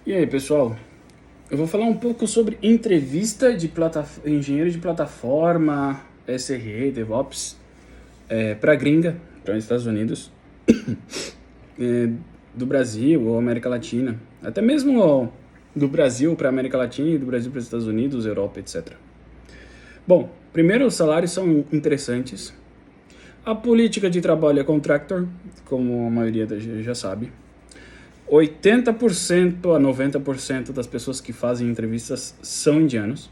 E aí, pessoal? Eu vou falar um pouco sobre entrevista de engenheiro de plataforma, SRE, DevOps, para gringa, para os Estados Unidos, do Brasil ou América Latina, até mesmo do Brasil para América Latina e do Brasil para os Estados Unidos, Europa, etc. Bom, primeiro, os salários são interessantes. A política de trabalho é contractor, como a maioria já sabe. 80% a 90% das pessoas que fazem entrevistas são indianos.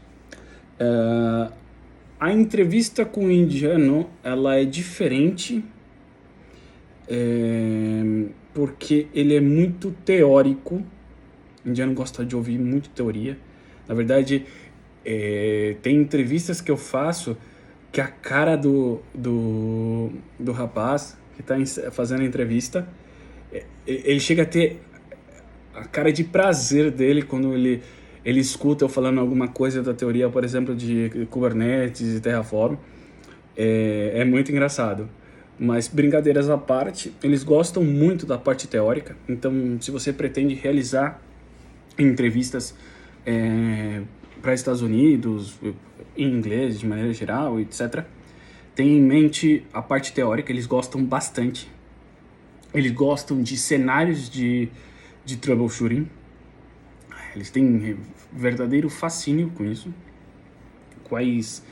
A entrevista com o indiano, ela é diferente, porque ele é muito teórico. O indiano gosta de ouvir muito teoria. Na verdade, tem entrevistas que eu faço que a cara do rapaz que está fazendo a entrevista, ele chega a ter a cara de prazer dele quando ele escuta eu falando alguma coisa da teoria, por exemplo, de Kubernetes e Terraform. É muito engraçado. Mas, brincadeiras à parte, eles gostam muito da parte teórica. Então, se você pretende realizar entrevistas para Estados Unidos, em inglês, de maneira geral, etc., tenha em mente a parte teórica. Eles gostam bastante. Eles gostam de cenários de troubleshooting. Eles têm verdadeiro fascínio com isso. Quais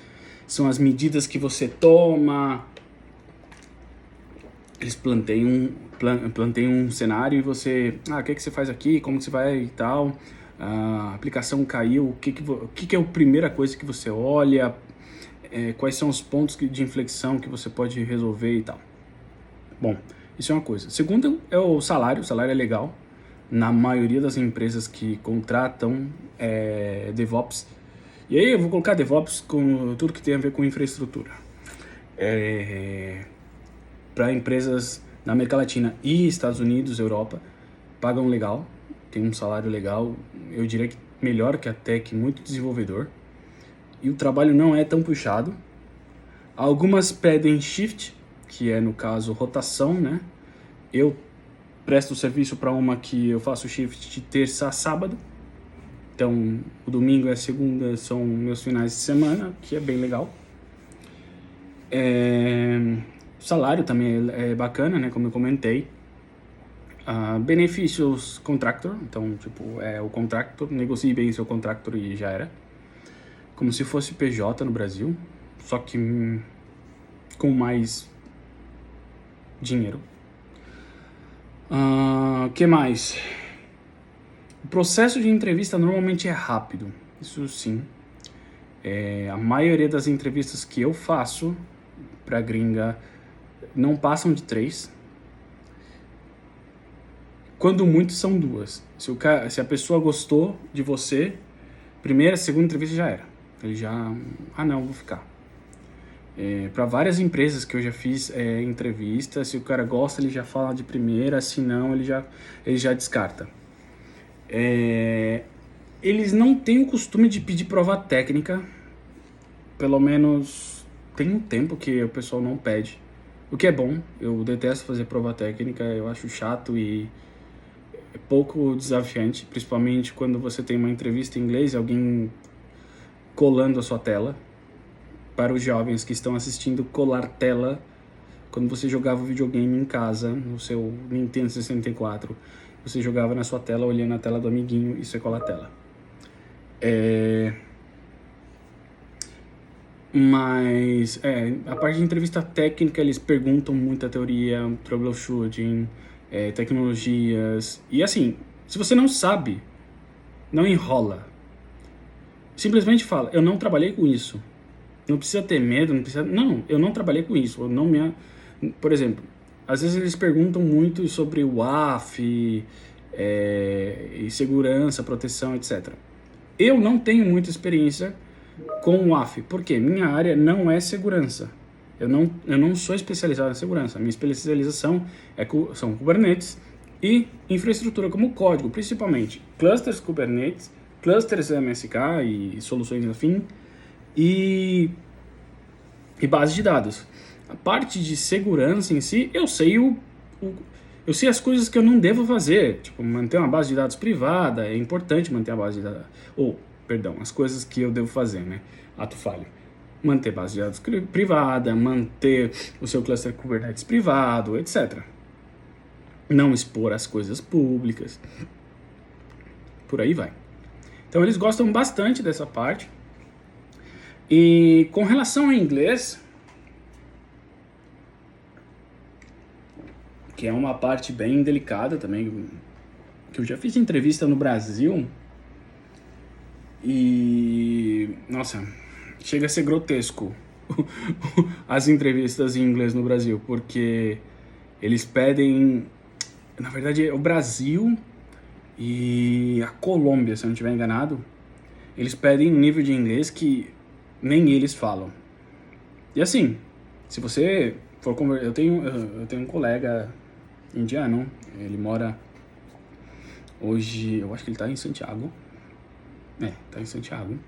são as medidas que você toma? Eles planteiam um cenário e você... o que você faz aqui? Como que você vai e tal? A aplicação caiu. O que é a primeira coisa que você olha? Quais são os pontos de inflexão que você pode resolver e tal? Bom, isso é uma coisa. Segundo é o salário. O salário é legal. Na maioria das empresas que contratam DevOps. E aí eu vou colocar DevOps com tudo que tem a ver com infraestrutura. Para empresas na América Latina e Estados Unidos, Europa, pagam legal, tem um salário legal, eu diria que melhor que até que muito desenvolvedor. E o trabalho não é tão puxado. Algumas pedem shift, que é no caso rotação, né? Eu presto serviço para uma que eu faço shift de terça a sábado. Então, o domingo e a segunda são meus finais de semana, que é bem legal. O salário também é bacana, né? Como eu comentei. Benefícios contractor. Então, o contractor, negocie bem seu contractor e já era. Como se fosse PJ no Brasil, só que com mais dinheiro. Que mais? O processo de entrevista normalmente é rápido, isso sim. A maioria das entrevistas que eu faço para gringa não passam de 3. Quando muito, são 2. Se a pessoa gostou de você, primeira, segunda entrevista já era. Ele já... não, vou ficar. Para várias empresas que eu já fiz entrevista, se o cara gosta, ele já fala de primeira, se não, ele já descarta. Eles não têm o costume de pedir prova técnica, pelo menos tem um tempo que o pessoal não pede, o que é bom. Eu detesto fazer prova técnica, eu acho chato e é pouco desafiante, principalmente quando você tem uma entrevista em inglês e alguém colando a sua tela. Para os jovens que estão assistindo, colar tela, quando você jogava videogame em casa, no seu Nintendo 64, você jogava na sua tela, olhando a tela do amiguinho, isso é colar tela. Mas a parte de entrevista técnica, eles perguntam muita teoria, troubleshooting, tecnologias, e assim, se você não sabe, não enrola. Simplesmente fala, eu não trabalhei com isso. Não precisa ter medo, não, eu não trabalhei com isso. Por exemplo, às vezes eles perguntam muito sobre o WAF, e segurança, proteção, etc. Eu não tenho muita experiência com o WAF, porque minha área não é segurança. Eu não sou especializado em segurança. A minha especialização são Kubernetes e infraestrutura como código, principalmente clusters Kubernetes, clusters MSK e soluções afim, e base de dados. A parte de segurança em si, eu sei Eu sei as coisas que eu não devo fazer, tipo, manter uma base de dados privada, é importante manter a base de dados, perdão, as coisas que eu devo fazer, né? Ato falho. Manter base de dados privada, manter o seu cluster Kubernetes privado, etc. Não expor as coisas públicas. Por aí vai. Então eles gostam bastante dessa parte. E com relação ao inglês, que é uma parte bem delicada também, que eu já fiz entrevista no Brasil e, nossa, chega a ser grotesco as entrevistas em inglês no Brasil, porque eles pedem, na verdade, o Brasil e a Colômbia, se eu não estiver enganado, eles pedem um nível de inglês que nem eles falam. E assim, se você for conversar, eu tenho um colega indiano, ele mora hoje, eu acho que ele tá em Santiago. Tá em Santiago.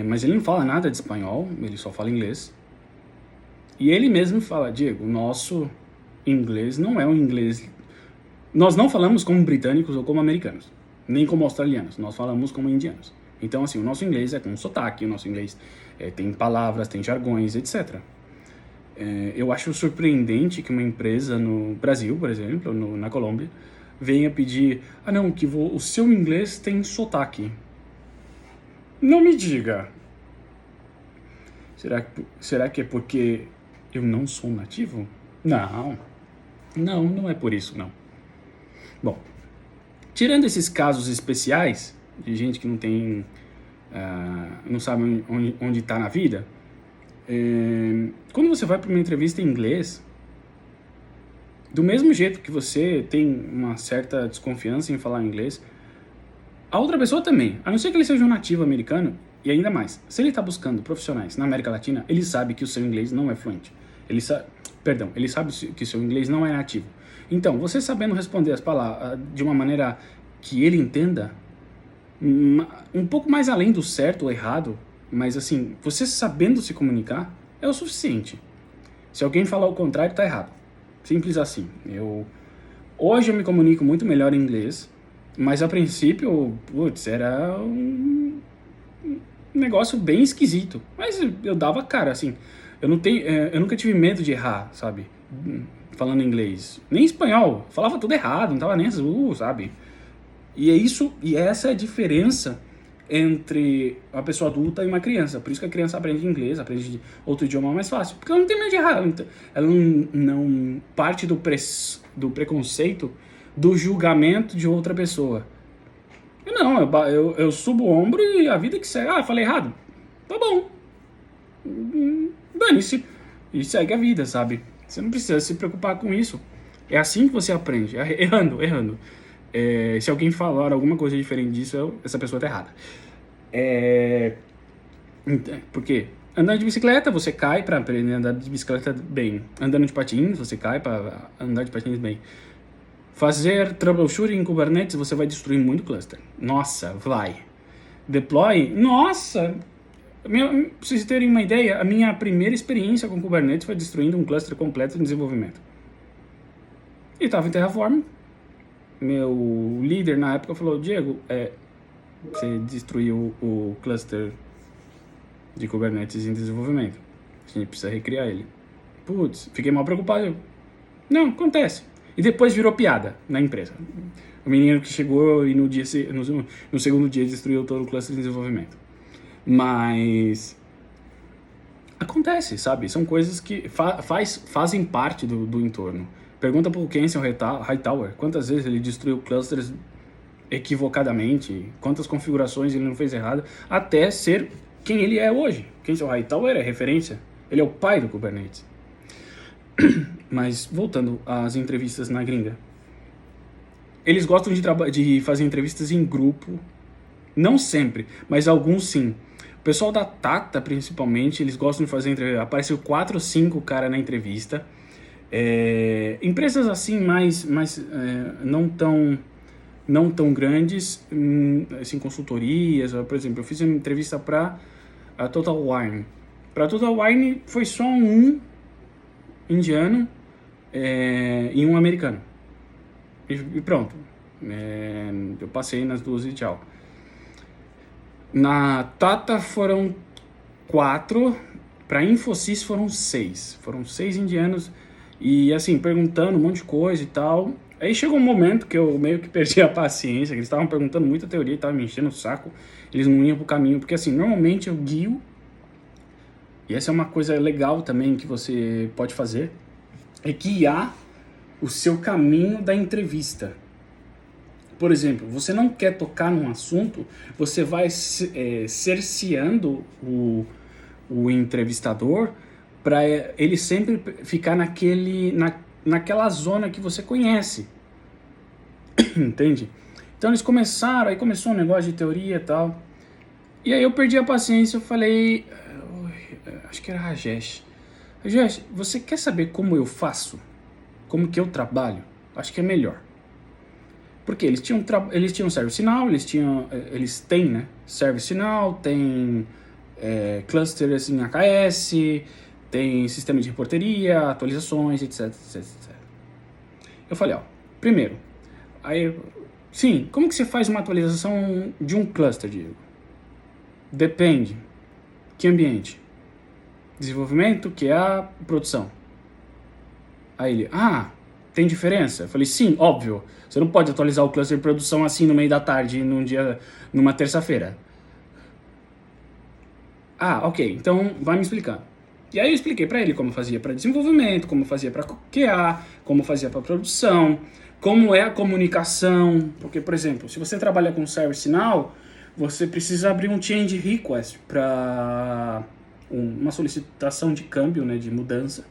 Mas ele não fala nada de espanhol, ele só fala inglês. E ele mesmo fala, Diego, o nosso inglês não é um inglês... Nós não falamos como britânicos ou como americanos, nem como australianos, nós falamos como indianos. Então, assim, o nosso inglês é com sotaque, o nosso inglês tem palavras, tem jargões, etc. Eu acho surpreendente que uma empresa no Brasil, por exemplo, na Colômbia, venha pedir, não, que o seu inglês tem sotaque. Não me diga. Será que é porque eu não sou nativo? Não é por isso, não. Bom, tirando esses casos especiais, de gente que não tem, não sabe onde está na vida, quando você vai para uma entrevista em inglês, do mesmo jeito que você tem uma certa desconfiança em falar inglês, a outra pessoa também, a não ser que ele seja um nativo americano, e ainda mais, se ele está buscando profissionais na América Latina, ele sabe que o seu inglês não é fluente. Ele sabe que o seu inglês não é nativo. Então, você sabendo responder as palavras de uma maneira que ele entenda, um pouco mais além do certo ou errado, mas assim, você sabendo se comunicar é o suficiente. Se alguém falar o contrário, tá errado. Simples assim. Hoje eu me comunico muito melhor em inglês, mas a princípio, era um negócio bem esquisito. Mas eu dava cara, assim. Eu nunca tive medo de errar, sabe? Falando inglês. Nem espanhol. Falava tudo errado, não tava nem sabe? E essa é a diferença entre uma pessoa adulta e uma criança. Por isso que a criança aprende inglês, aprende outro idioma mais fácil. Porque ela não tem medo de errar. Ela não parte do preconceito, do julgamento de outra pessoa. Eu subo o ombro e a vida que segue. Falei errado. Tá bom. Dane-se. E segue a vida, sabe? Você não precisa se preocupar com isso. É assim que você aprende. Errando. Se alguém falar alguma coisa diferente disso, essa pessoa tá errada. Porque andando de bicicleta, você cai para aprender a andar de bicicleta bem. Andando de patins, você cai para andar de patins bem. Fazer troubleshooting em Kubernetes, você vai destruir muito cluster. Nossa, vai. Deploy, nossa. Pra vocês terem uma ideia, a minha primeira experiência com Kubernetes foi destruindo um cluster completo em desenvolvimento. E estava em Terraform. Meu líder na época falou, Diego, você destruiu o cluster de Kubernetes em desenvolvimento. A gente precisa recriar ele. Putz, fiquei mal preocupado. Não, acontece. E depois virou piada na empresa. O menino que chegou e no segundo dia destruiu todo o cluster de desenvolvimento. Mas acontece, sabe? São coisas que fazem parte do entorno. Pergunta pro Kenyon Hightower quantas vezes ele destruiu clusters equivocadamente, quantas configurações ele não fez errado, até ser quem ele é hoje. Kenyon Hightower é referência. Ele é o pai do Kubernetes. Mas voltando às entrevistas na gringa. Eles gostam de fazer entrevistas em grupo. Não sempre, mas alguns sim. O pessoal da Tata, principalmente, eles gostam de fazer entrevista. Apareceu 4 ou 5 caras na entrevista. Empresas assim, não tão grandes, assim, consultorias. Por exemplo, eu fiz uma entrevista para a Total Wine. Para a Total Wine foi só um indiano e um americano. e pronto. Eu passei nas duas e tchau. Na Tata foram 4, para Infosys foram 6. Foram 6 indianos e assim, perguntando um monte de coisa e tal. Aí chegou um momento que eu meio que perdi a paciência, que eles estavam perguntando muita teoria e estavam me enchendo o saco. Eles não iam pro caminho, porque assim, normalmente eu guio, e essa é uma coisa legal também que você pode fazer, é guiar o seu caminho da entrevista. Por exemplo, você não quer tocar num assunto, você vai cerceando o entrevistador para ele sempre ficar naquela zona que você conhece. Entende? Então eles começaram, aí começou um negócio de teoria e tal. E aí eu perdi a paciência, eu falei, acho que era Rajesh. Rajesh, você quer saber como eu faço? Como que eu trabalho? Acho que é melhor. Porque eles tinham ServiceNow, eles têm, né? ServiceNow, tem clusters em AKS, tem sistema de reporteria, atualizações, etc, etc, etc. Eu falei, ó, primeiro, sim, como que você faz uma atualização de um cluster, Diego? Depende. Que ambiente? Desenvolvimento, QA, produção. Aí ele, tem diferença? Eu falei, sim, óbvio. Você não pode atualizar o cluster de produção assim no meio da tarde, numa terça-feira. Ok, então vai me explicar. E aí eu expliquei para ele como fazia para desenvolvimento, como fazia para QA, como fazia para produção, como é a comunicação. Porque, por exemplo, se você trabalha com ServiceNow, você precisa abrir um change request para uma solicitação de câmbio, né, de mudança,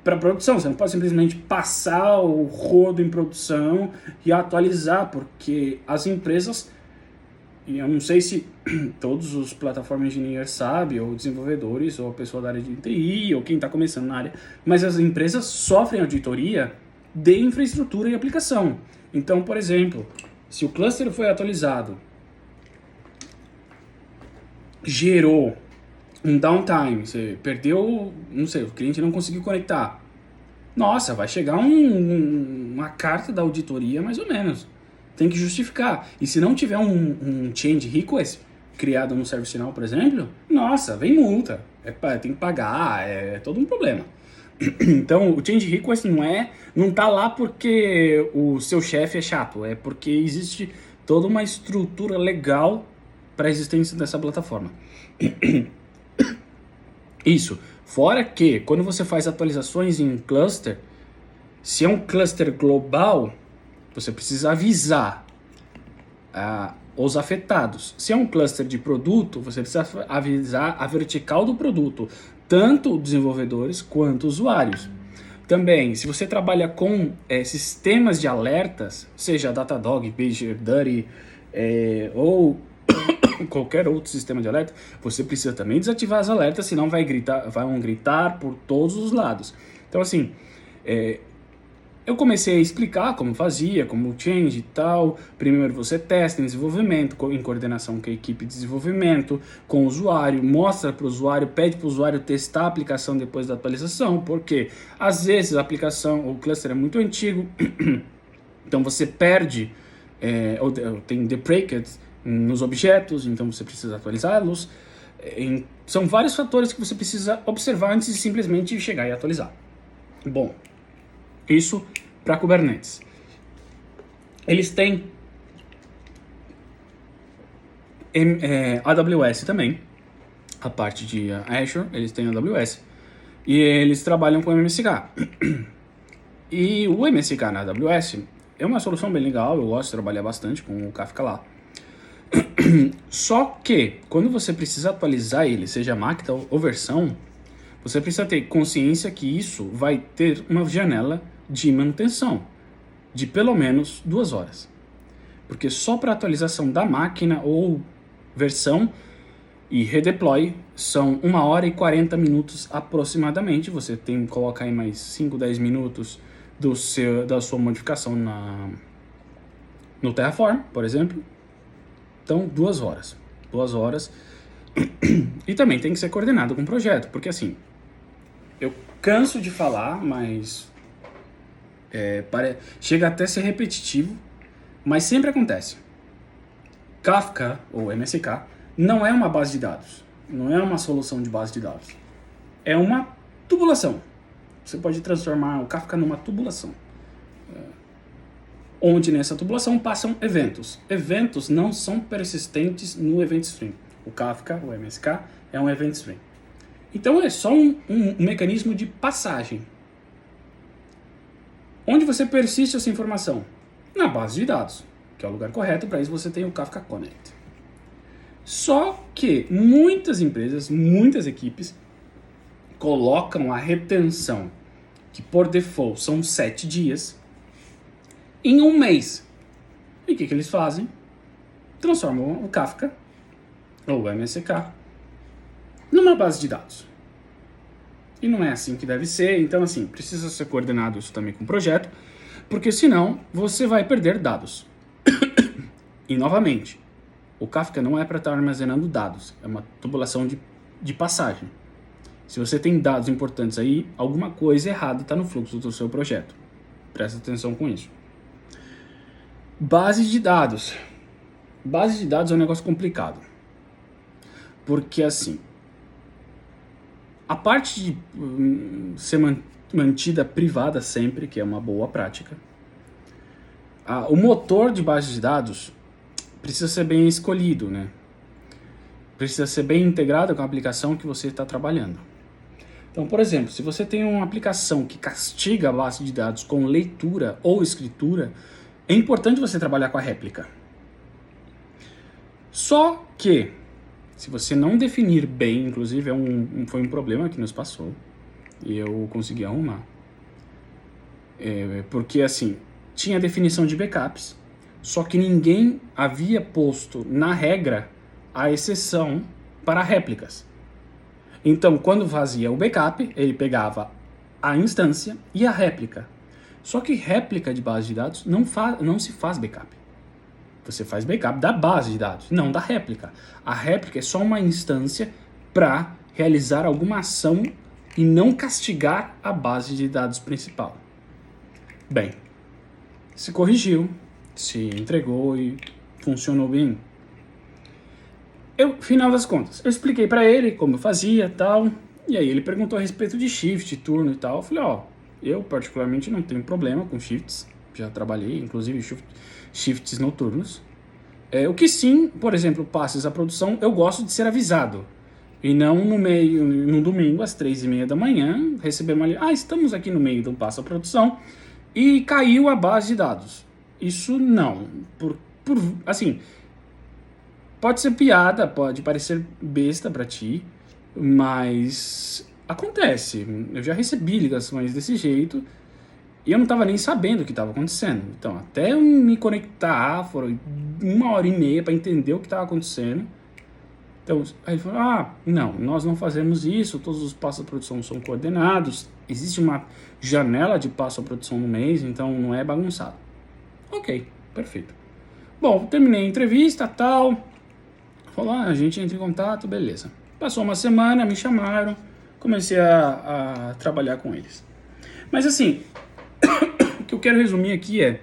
para produção. Você não pode simplesmente passar o rodo em produção e atualizar, porque as empresas, e eu não sei se todos os plataforma engineers sabem, ou desenvolvedores, ou a pessoa da área de TI, ou quem está começando na área, mas as empresas sofrem auditoria de infraestrutura e aplicação. Então, por exemplo, se o cluster foi atualizado, gerou um downtime, você perdeu, não sei, o cliente não conseguiu conectar. Nossa, vai chegar uma carta da auditoria mais ou menos. Tem que justificar. E se não tiver um change request criado no ServiceNow, por exemplo, nossa, vem multa. Tem que pagar, é todo um problema. Então, o change request não tá lá porque o seu chefe é chato, é porque existe toda uma estrutura legal para a existência dessa plataforma. Isso. Fora que, quando você faz atualizações em cluster, se é um cluster global, você precisa avisar os afetados. Se é um cluster de produto, você precisa avisar a vertical do produto, tanto desenvolvedores quanto usuários. Também, se você trabalha com sistemas de alertas, seja Datadog, PagerDuty, ou qualquer outro sistema de alerta, você precisa também desativar as alertas, senão vão gritar por todos os lados. Então, assim, eu comecei a explicar como fazia, como change e tal. Primeiro você testa em desenvolvimento, em coordenação com a equipe de desenvolvimento, com o usuário, mostra para o usuário, pede para o usuário testar a aplicação depois da atualização, porque às vezes o cluster é muito antigo, então você perde, ou tem deprecates nos objetos, então você precisa atualizá-los. São vários fatores que você precisa observar antes de simplesmente chegar e atualizar. Bom, isso para Kubernetes. Eles têm AWS também, a parte de Azure, eles têm AWS, e eles trabalham com MSK. E o MSK na AWS é uma solução bem legal, eu gosto de trabalhar bastante com o Kafka lá. Só que, quando você precisa atualizar ele, seja máquina ou versão, você precisa ter consciência que isso vai ter uma janela de manutenção de pelo menos 2 horas. Porque só para atualização da máquina ou versão e redeploy são 1 hora e 40 minutos aproximadamente. Você tem que colocar aí mais 5, 10 minutos da sua modificação no Terraform, por exemplo. Então, 2 horas. 2 horas. E também tem que ser coordenado com o projeto, porque assim, eu canso de falar, mas Chega até a ser repetitivo, mas sempre acontece. Kafka, ou MSK, não é uma base de dados, não é uma solução de base de dados. É uma tubulação. Você pode transformar o Kafka numa tubulação. Onde nessa tubulação passam eventos. Eventos não são persistentes no event stream. O Kafka, o MSK, é um event stream. Então é só um mecanismo de passagem. Onde você persiste essa informação? Na base de dados, que é o lugar correto. Para isso você tem o Kafka Connect. Só que muitas empresas, muitas equipes colocam a retenção, que por default são 7 dias, em um mês. E o que eles fazem? Transformam o Kafka, ou o MSK, numa base de dados. E não é assim que deve ser, então assim, precisa ser coordenado isso também com o projeto, porque senão você vai perder dados. E novamente, o Kafka não é para estar armazenando dados, é uma tubulação de passagem. Se você tem dados importantes aí, alguma coisa errada está no fluxo do seu projeto. Presta atenção com isso. Base de dados. Base de dados é um negócio complicado. Porque assim, a parte de ser mantida privada sempre, que é uma boa prática, o motor de base de dados precisa ser bem escolhido, né? Precisa ser bem integrado com a aplicação que você está trabalhando. Então, por exemplo, se você tem uma aplicação que castiga a base de dados com leitura ou escritura, é importante você trabalhar com a réplica. Só que, se você não definir bem, inclusive foi um problema que nos passou, e eu consegui arrumar. Porque assim, tinha definição de backups, só que ninguém havia posto na regra a exceção para réplicas. Então, quando fazia o backup, ele pegava a instância e a réplica. Só que réplica de base de dados não se faz backup. Você faz backup da base de dados, não da réplica. A réplica é só uma instância para realizar alguma ação e não castigar a base de dados principal. Bem, se corrigiu, se entregou e funcionou bem. Final das contas, eu expliquei para ele como eu fazia e tal, e aí ele perguntou a respeito de shift, turno e tal. Eu falei, eu particularmente não tenho problema com shifts, já trabalhei, inclusive shifts noturnos. O que sim, por exemplo, passes à produção, eu gosto de ser avisado. E não no domingo, às 3h30 da manhã, receber uma estamos aqui no meio do passo à produção e caiu a base de dados. Isso não. Assim, pode ser piada, pode parecer besta pra ti, mas acontece. Eu já recebi ligações desse jeito e eu não tava nem sabendo o que estava acontecendo. Então, até eu me conectar, foram 1h30 para entender o que estava acontecendo. Então, aí ele falou, não, nós não fazemos isso, todos os passos de produção são coordenados, existe uma janela de passo à produção no mês, então não é bagunçado. Ok, perfeito. Bom, terminei a entrevista, tal, falou, a gente entra em contato, beleza. Passou uma semana, me chamaram, comecei a trabalhar com eles. Mas assim, o que eu quero resumir aqui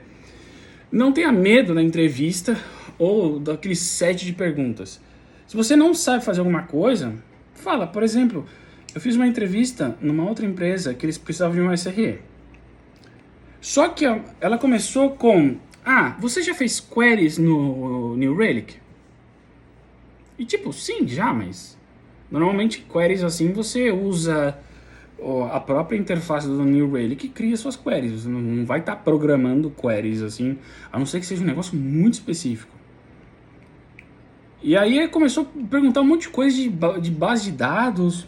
não tenha medo da entrevista ou daquele set de perguntas. Se você não sabe fazer alguma coisa, fala. Por exemplo, eu fiz uma entrevista numa outra empresa que eles precisavam de um SRE. Só que ela começou com, você já fez queries no New Relic? E tipo, sim, já, mas normalmente queries assim você usa a própria interface do New Relic que cria suas queries. Você não vai estar programando queries assim, a não ser que seja um negócio muito específico. E aí ele começou a perguntar um monte de coisa de base de dados,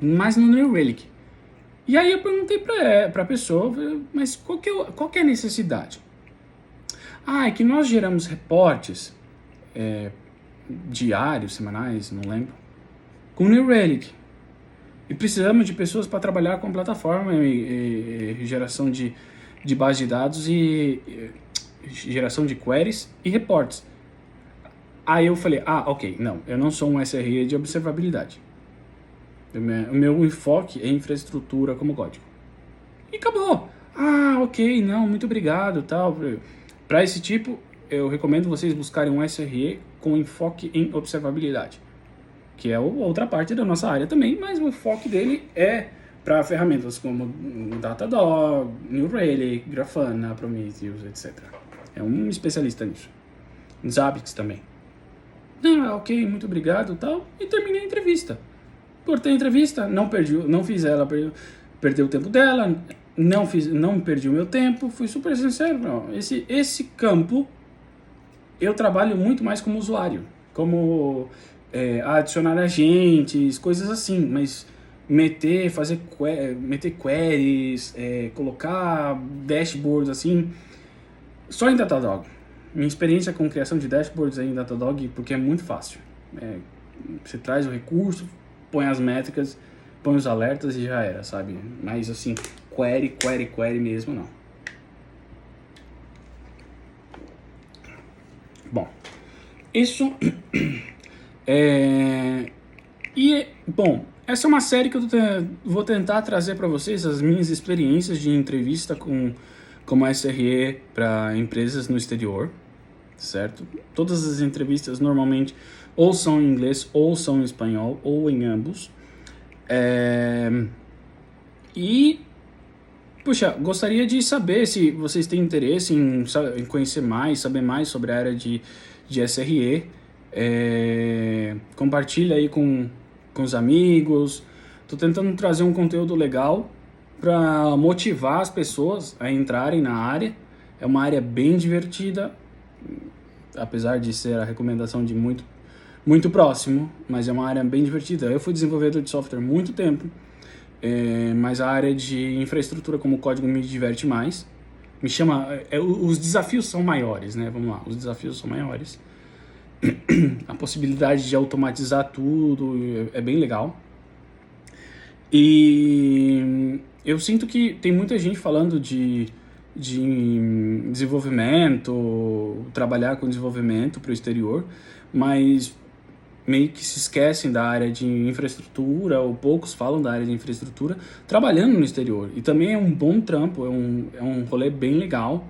mas no New Relic. E aí eu perguntei para a pessoa, mas qual que é a necessidade? É que nós geramos reportes diários, semanais, não lembro, com New Relic. E precisamos de pessoas para trabalhar com a plataforma e geração de base de dados e geração de queries e reportes. Aí eu falei, ok, não, eu não sou um SRE de observabilidade. O meu enfoque é infraestrutura como código. E acabou. Ah, ok, não, muito obrigado, tal. Para esse tipo, eu recomendo vocês buscarem um SRE com enfoque em observabilidade, que é outra parte da nossa área também, mas o foco dele é para ferramentas como Datadog, New Relic, Grafana, Prometheus, etc. É um especialista nisso. Zabbix também. Ah, ok, muito obrigado, tal, e terminei a entrevista. Cortei a entrevista, não fiz ela perder o tempo dela, não perdi o meu tempo, fui super sincero. Não. Esse campo eu trabalho muito mais como usuário, como adicionar agentes, coisas assim, mas meter queries, colocar dashboards assim, só em Datadog. Minha experiência com criação de dashboards é em Datadog, porque é muito fácil. Você traz o recurso, põe as métricas, põe os alertas e já era, sabe? Mas assim, query mesmo, não. Bom, isso bom, essa é uma série que eu vou tentar trazer para vocês as minhas experiências de entrevista como SRE para empresas no exterior, certo? Todas as entrevistas normalmente ou são em inglês, ou são em espanhol, ou em ambos. Puxa, gostaria de saber se vocês têm interesse em conhecer mais, saber mais sobre a área de SRE. Compartilha aí com os amigos. Estou tentando trazer um conteúdo legal para motivar as pessoas a entrarem na área. É uma área bem divertida, apesar de ser a recomendação de muito próximo, mas é uma área bem divertida. Eu fui desenvolvedor de software há muito tempo, mas a área de infraestrutura como código me diverte mais. Os desafios são maiores, né? Vamos lá, os desafios são maiores. A possibilidade de automatizar tudo é bem legal. E eu sinto que tem muita gente falando de desenvolvimento, trabalhar com desenvolvimento para o exterior, mas meio que se esquecem da área de infraestrutura, ou poucos falam da área de infraestrutura, trabalhando no exterior. E também é um bom trampo, é um rolê bem legal.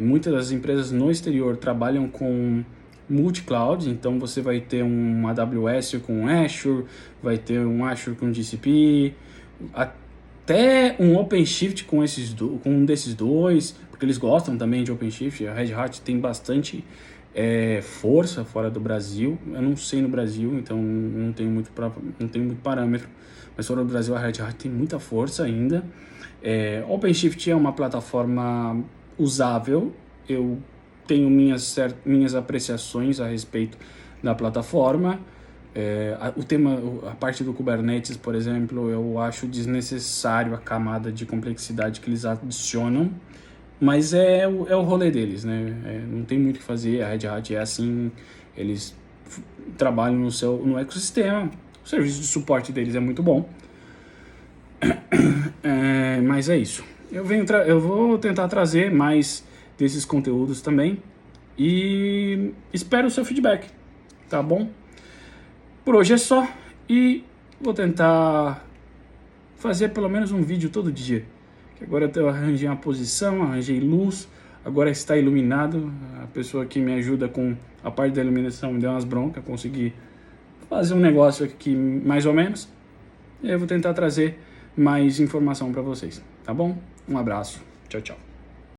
Muitas das empresas no exterior trabalham com multi-cloud, então você vai ter um AWS com Azure, vai ter um Azure com GCP, até um OpenShift com um desses dois, porque eles gostam também de OpenShift. A Red Hat tem bastante força fora do Brasil. Eu não sei no Brasil, então não tenho muito parâmetro, mas fora do Brasil a Red Hat tem muita força ainda. OpenShift é uma plataforma usável, eu tenho minhas apreciações a respeito da plataforma. A parte do Kubernetes, por exemplo, eu acho desnecessário a camada de complexidade que eles adicionam, mas é o rolê deles, né? Não tem muito o que fazer, a Red Hat é assim, eles trabalham no ecossistema, o serviço de suporte deles é muito bom. Mas é isso. Eu vou tentar trazer mais desses conteúdos também e espero o seu feedback, tá bom? Por hoje é só e vou tentar fazer pelo menos um vídeo todo dia. Que agora eu arranjei uma posição, arranjei luz, agora está iluminado. A pessoa que me ajuda com a parte da iluminação me deu umas broncas, consegui fazer um negócio aqui mais ou menos. E eu vou tentar trazer mais informação para vocês, tá bom? Um abraço, tchau, tchau.